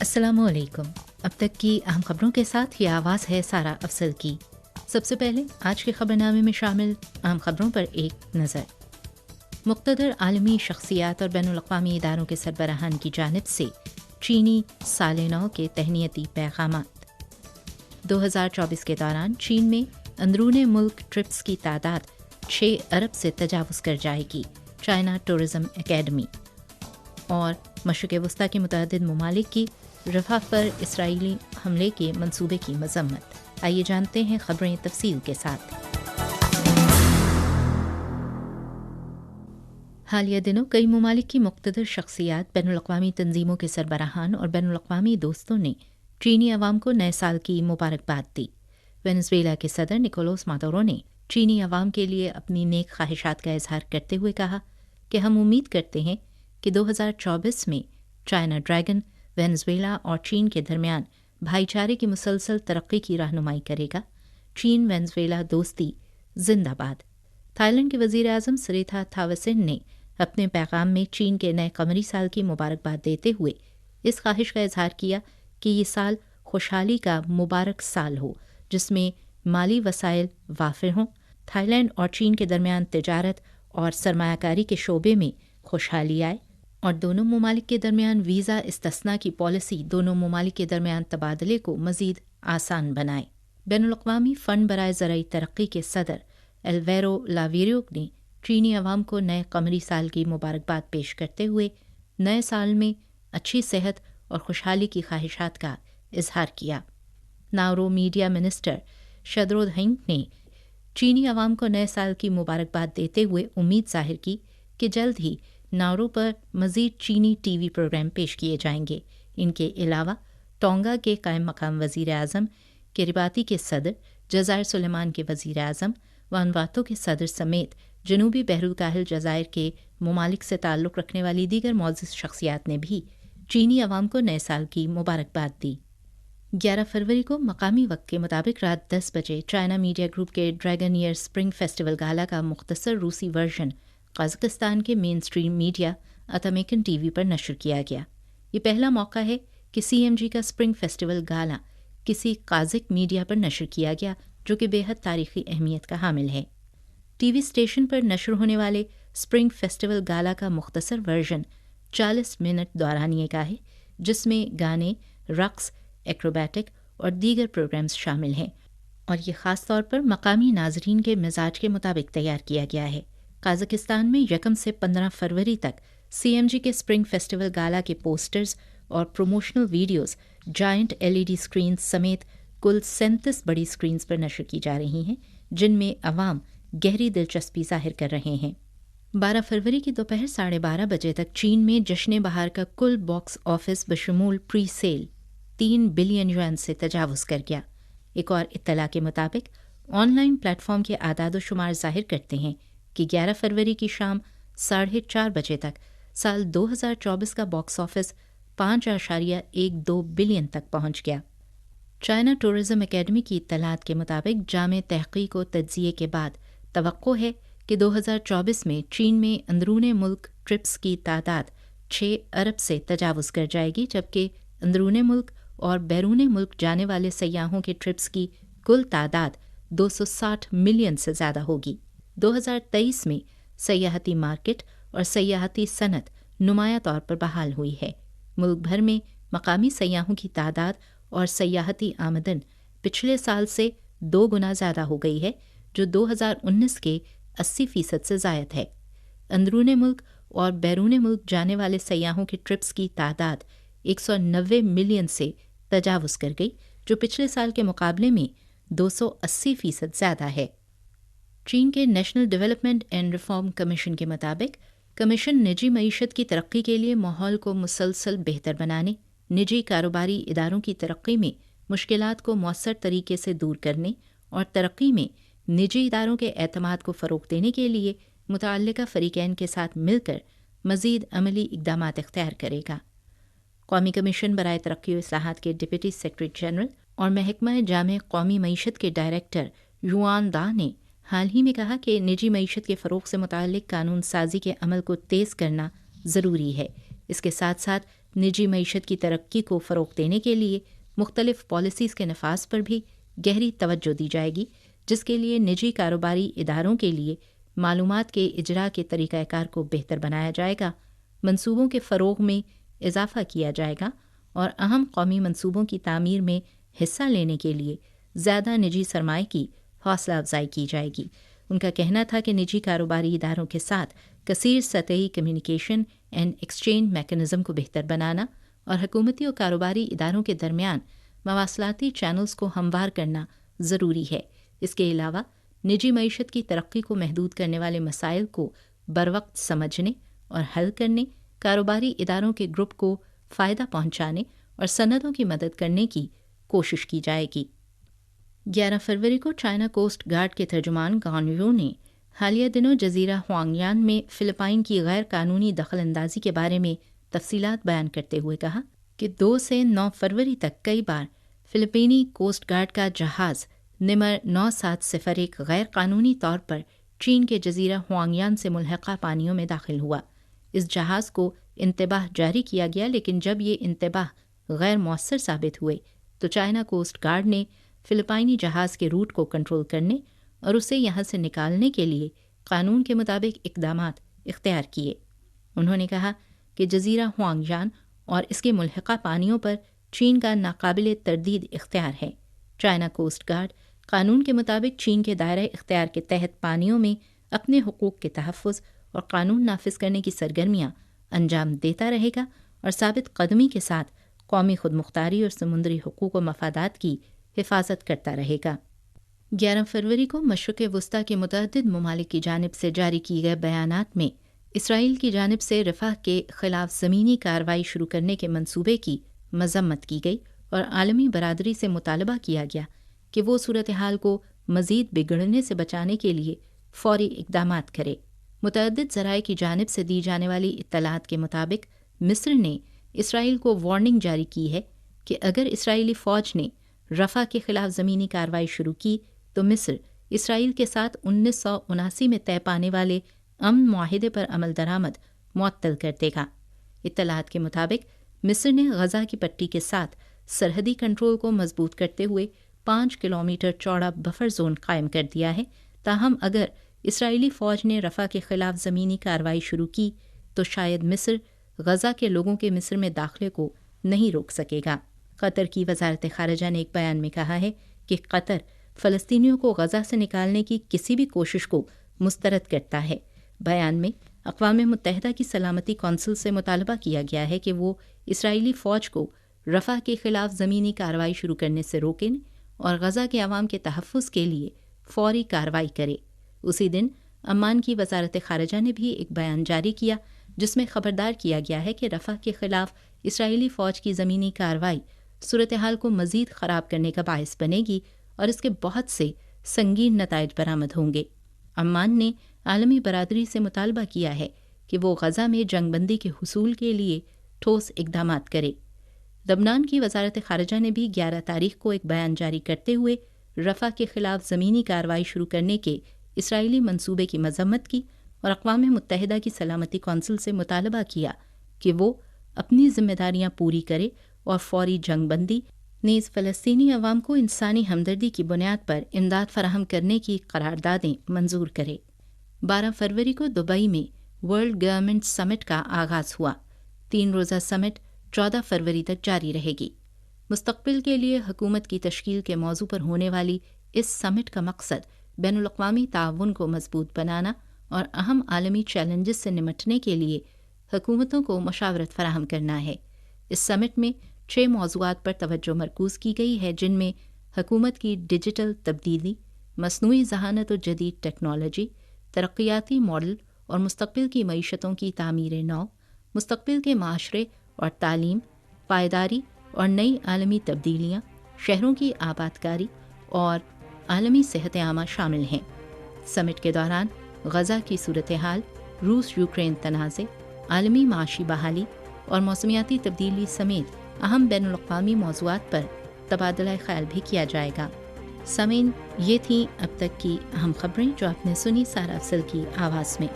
अस्सलामुअलैकुम। अब तक की अहम खबरों के साथ ये आवाज़ है सारा अफसल की। सबसे पहले आज के खबरनामे में शामिल अहम खबरों पर एक नज़र। मुक़्तदर आलमी शख्सियात और बैनुल-अक़वामी इदारों के सरबराहान की जानिब से चीनी साल नौ के तहनीती पैगामात। 2024 के दौरान चीन में अंदरूने मुल्क ट्रिप्स की तादाद 6 अरब से तजावुज़ कर जाएगी, चाइना टूरिज़म एकेडमी। और मशरिक़ वस्ता के मुतअद्दिद ममालिक की रफ़ा पर इसराइली हमले के मंसूबे की मज़म्मत। आइए जानते हैं खबरें तफसील के साथ। हालिया दिनों कई ममालिक की मुक़्तदर शख्सियात, बैनुल-अक़वामी तंजीमों के सरबराहान और बैनुल-अक़वामी दोस्तों ने चीनी अवाम को नए साल की मुबारकबाद दी। वेनेज़ुएला के सदर निकोलस मादुरो ने चीनी अवाम के लिए अपनी नेक ख्वाहिशात का इजहार करते हुए कहा कि हम उम्मीद करते हैं कि 2024 में चाइना ड्रैगन वेनेज़ुएला और चीन के दरमियान भाईचारे की मुसलसल तरक्की की रहनुमाई करेगा। चीन वेनेज़ुएला दोस्ती जिंदाबाद। थाईलैंड के वज़ीर आज़म सरिथा थावसिन ने अपने पैगाम में चीन के नए कमरी साल की मुबारकबाद देते हुए इस ख्वाहिश का इजहार किया कि ये साल खुशहाली का मुबारक साल हो, जिसमें माली वसाइल वाफिर हों, थाईलैंड और चीन के दरमियान तिजारत और सरमायाकारी के शोबे में खुशहाली आए और दोनों ममालिक के दरमियान वीज़ा इस्तिस्ना की पॉलिसी दोनों ममालिक के दरमियान तबादले को मज़ीद आसान बनाए। बैनुल-अक़वामी फ़ंड बराए ज़राई तरक्की के सदर एल्वेरो लावेरियो ने चीनी अवाम को नए कमरी साल की मुबारकबाद पेश करते हुए नए साल में अच्छी सेहत और खुशहाली की ख्वाहिशात का इजहार किया। नाउरो मीडिया मिनिस्टर शद्रोद हिंग ने चीनी अवाम को नए साल की मुबारकबाद देते हुए उम्मीद जाहिर की कि जल्द ही नाउरो पर मज़ीद चीनी टीवी प्रोग्राम पेश किए जाएंगे। इनके अलावा टोंगा के कायम मकाम वज़ीर आज़म, किरिबाती के सदर, जज़ायर सुलेमान के वज़ीर आज़म, वानवातो के सदर समेत जनूबी बहरुकाहिल जज़ायर के ममालिक से ताल्लुक़ रखने वाली दीगर मौज़ूद शख्सियात ने भी चीनी अवाम को नए साल की मुबारकबाद दी। 11 फरवरी को मकामी वक्त के मुताबिक रात 10 बजे चाइना मीडिया ग्रुप के ड्रैगन ईयर स्प्रिंग फेस्टिवल गाला का मुख्तसर रूसी वर्जन कज़ाकिस्तान के मेन स्ट्रीम मीडिया अतामेकन टीवी पर नशर किया गया। ये पहला मौका है कि CMG का स्प्रिंग फेस्टिवल गाला किसी काज़िक मीडिया पर नशर किया गया, जो कि बेहद तारीख़ी अहमियत का हामिल है। टीवी स्टेशन पर नशर होने वाले स्प्रिंग फेस्टिवल गाला का मुख्तसर वर्जन 40 मिनट दौरानिए का है, जिसमें गाने, रक़्स, एक्रोबैटिक और दीगर प्रोग्राम्स शामिल हैं और ये ख़ास तौर पर मकामी नाज़रीन के मिजाज के मुताबिक तैयार किया गया है। कज़ाकिस्तान में 1 से 15 फरवरी तक CMG के स्प्रिंग फेस्टिवल गाला के पोस्टर्स और promotional videos giant LED screen समेत कुल 37 बड़ी स्क्रीन्स पर नशर की जा रही हैं, जिनमें अवाम गहरी दिलचस्पी जाहिर कर रहे हैं। 12 फरवरी की दोपहर 12:30 बजे तक चीन में जश्न बहार का कुल बॉक्स ऑफिस बशमूल प्री सेल 3 बिलियन युआन से तजावुज़ कर गया। एक और इत्तला के मुताबिक ऑनलाइन प्लेटफॉर्म के आदाद शुमार जाहिर करते हैं कि 11 फरवरी की शाम 4:30 बजे तक साल 2024 का बॉक्स ऑफिस 5.12 बिलियन तक पहुंच गया। चाइना टूरिज़म एकेडमी की इत्तलात के मुताबिक जामे तहक़ीक़ व तज्ज़िये के बाद तवक्को है कि 2024 में चीन में अंदरूने मुल्क ट्रिप्स की तादाद 6 अरब से तजावुज़ कर जाएगी, जबकि अंदरूने मुल्क और बैरूने मुल्क जाने वाले सयाहों के ट्रिप्स की कुल तादाद 260 मिलियन से ज़्यादा होगी। 2023 में सयाहती मार्केट और सयाहती सनत नुमाया तौर पर बहाल हुई है। मुल्क भर में मकामी सयाहों की तादाद और सयाहती आमदन पिछले साल से 2 गुना ज़्यादा हो गई है, जो 2019 के 80% से ज़ायद है। अंदरूने मुल्क और बैरूने मुल्क जाने वाले सयाहों की ट्रिप्स की तादाद 190 मिलियन से तजावुज़ कर गई, जो पिछले साल के मुकाबले में 280% ज़्यादा है। चीन के national development and reform commission के मुताबिक कमीशन निजी मईशत की तरक्की के लिए माहौल को मुसलसल बेहतर बनाने, निजी कारोबारी इदारों की तरक्की में मुश्किलात को मौसर तरीके से दूर करने और तरक्की में निजी इदारों के एतमाद को फ़रोग़ देने के लिए मुतअल्लिक़ा फ़रीक़ैन के साथ मिलकर मज़ीद अमली इक़दामात इख्तियार करेगा। कौमी कमीशन बराए तरक्की व इस्लाहात के डिप्टी सेक्रेटरी जनरल और महकमा जामे कौमी मईशत के डायरेक्टर युआन दा ने हाल ही में कहा कि निजी मईशत के फ़रोग़ से मुताल्लिक़ कानून साज़ी के अमल को तेज़ करना ज़रूरी है। इसके साथ साथ निजी मईशत की तरक्की को फ़रोग़ देने के लिए मुख्तलिफ पॉलिसीज़ के नफाज पर भी गहरी तवज्जो दी जाएगी, जिसके लिए निजी कारोबारी इदारों के लिए मालूमात के इजरा के तरीक़ाकार को बेहतर बनाया जाएगा, मंसूबों के फ़रोग़ में इजाफ़ा किया जाएगा और अहम कौमी मंसूबों की तामीर में हिस्सा लेने के लिए ज़्यादा निजी सरमाए की हौसला अफजाई की जाएगी। उनका कहना था कि निजी कारोबारी इदारों के साथ कसीर सतही कम्युनिकेशन एंड एक्सचेंज मैकेनिज़्म को बेहतर बनाना और हुकूमती और कारोबारी इदारों के दरमियान मवासलाती चैनल्स को हमवार करना ज़रूरी है। इसके अलावा निजी मईशत की तरक्की को महदूद करने वाले मसाइल को बरवक्त समझने और हल करने, कारोबारी इदारों के ग्रुप को फ़ायदा पहुंचाने और सनदों की मदद करने की कोशिश की जाएगी। 11 फरवरी को चाइना कोस्ट गार्ड के तर्जुमान गान यू ने हालिया दिनों जजीरा हुआंगयान में फ़िलिपाइन की गैर कानूनी दखल अंदाजी के बारे में तफसीलात बयान करते हुए कहा कि 2 से 9 फरवरी तक कई बार फ़िलिपीनी कोस्ट गार्ड का जहाज़ नंबर 9701 गैर कानूनी तौर पर चीन के जजीरा हुआंगयान से मुल्हक़ा पानियों में दाखिल हुआ। इस जहाज़ को इंतबाह जारी किया गया, लेकिन जब ये इंतबाह गैर मौसर साबित हुए तो चाइना कोस्ट गार्ड ने फ़िलिपाइनी जहाज़ के रूट को कंट्रोल करने और उसे यहाँ से निकालने के लिए कानून के मुताबिक इक़दामात इख्तियार किए। उन्होंने कहा कि जजीरा हुआंगयान और इसके मुल्हक़ा पानियों पर चीन का नाकाबिल तरदीद इख्तियार है। चाइना कोस्ट गार्ड कानून के मुताबिक चीन के दायरा इख्तियार के तहत पानियों में अपने हुकूक के तहफ़्फ़ुज़ और कानून नाफिज करने की सरगर्मियाँ अंजाम देता रहेगा और साबित कदमी के साथ कौमी खुदमुख्तारी और समुद्री हुकूक व मफादात की हिफाजत करता रहेगा। 11 फरवरी को मशरिक़ वस्ता के मुतअद्दिद ममालिक की जानिब से जारी किए गए बयानात में इसराइल की जानिब से रफ़ाह के ख़िलाफ़ ज़मीनी कार्रवाई शुरू करने के मंसूबे की मज़म्मत की गई और आलमी बरादरी से मुतालबा किया गया कि वो सूरत हाल को मज़ीद बिगड़ने से बचाने के लिए फ़ौरी इक़दामात करे। मुतअद्दिद ज़राए की जानिब से दी जाने वाली इत्तलात के मुताबिक मिस्र ने इसराइल को वार्निंग जारी की है कि अगर इसराइली फ़ौज ने रफ़ा के ख़िलाफ़ ज़मीनी कार्रवाई शुरू की तो मिस्र इसराइल के साथ 1979 में तय पाने वाले अमन मुआहिदे पर अमल दरामद मुअत्तल कर देगा। इत्तलात के मुताबिक मिस्र ने गज़ा की पट्टी के साथ सरहदी कंट्रोल को मजबूत करते हुए 5 किलोमीटर चौड़ा बफर जोन कायम कर दिया है। ताहम अगर इसराइली फ़ौज ने रफ़ा के ख़िलाफ़ ज़मीनी कार्रवाई शुरू की तो शायद मिस्र गज़ा के लोगों के मिस्र में दाखिले को नहीं रोक सकेगा। कतर की वज़ारत ख़ारिजा ने एक बयान में कहा है कि कतर फ़लस्तीनियों को गज़ा से निकालने की किसी भी कोशिश को मुस्तरद करता है। बयान में अक़वाम मुत्तहिदा की सलामती कौंसिल से मुतालबा किया गया है कि वो इसराइली फ़ौज को रफ़ा के ख़िलाफ़ ज़मीनी कार्रवाई शुरू करने से रोकें और गज़ा के अवाम के तहफ़्फ़ुज़ के लिए फ़ौरी कार्रवाई करे। उसी दिन अम्मान की वज़ारत ख़ारिजा ने भी एक बयान जारी किया जिसमें ख़बरदार किया गया है कि रफ़ा के ख़िलाफ़ इसराइली फ़ौज की ज़मीनी कार्रवाई सूरत हाल को मज़ीद ख़राब करने का बायस बनेगी और इसके बहुत से संगीन नताइज बरामद होंगे। अम्मान ने आलमी बरादरी से मुतालबा किया है कि वो गज़ा में जंगबंदी के हुसूल के लिए ठोस इक़दामात करे। लबनान की वज़ारत ख़ारिजा ने भी 11 तारीख को एक बयान जारी करते हुए रफ़ा के ख़िलाफ़ ज़मीनी कार्रवाई शुरू करने के इसराइली मंसूबे की मज़म्मत की और अक़वाम मुत्तहिदा की सलामती कौंसिल से मुतालबा किया कि वो अपनी ज़िम्मेदारियाँ पूरी करे और फ़ौरी जंगबंदी नीज़ फ़लस्तीनी अवाम को इंसानी हमदर्दी की बुनियाद पर इमदाद फराहम करने की करारदादें मंजूर करे। 12 फरवरी को दुबई में वर्ल्ड गवर्नमेंट समिट का आगाज़ हुआ। 3 रोज़ा समिट 14 फरवरी तक जारी रहेगी। मुस्तक़बिल के लिए हुकूमत की तश्कील के मौजू पर होने वाली इस समिट का मकसद बैनुल-अक़वामी ताउन को मजबूत बनाना और अहम आलमी चैलेंजेस से निमटने के लिए हुकूमतों को मशावरत फराहम करना है। इस समिट में 6 मौज़ूआत पर तवज्जो मरकूज़ की गई है, जिनमें हुकूमत की डिजिटल तब्दीली, मस्नूई ज़हानत और जदीद टेक्नोलॉजी, तरक्याती मॉडल और मुस्तक़बिल की मईशतों की तामीर नौ, मुस्तक़बिल के माशरे और तालीम, पायदारी और नई आलमी तब्दीलियाँ, शहरों की आबादकारी और आलमी सेहत आमा शामिल हैं। समिट के दौरान गज़ा की सूरत हाल, रूस यूक्रेन तनाज़े, आलमी माशी बहाली और मौसमियाती तब्दीली समेत अहम बैनुल-अक़वामी मौज़ूआत पर तबादला ख़याल भी किया जाएगा। सामीन, ये थीं अब तक की अहम खबरें जो आपने सुनी सारा अफसल की आवाज़ में।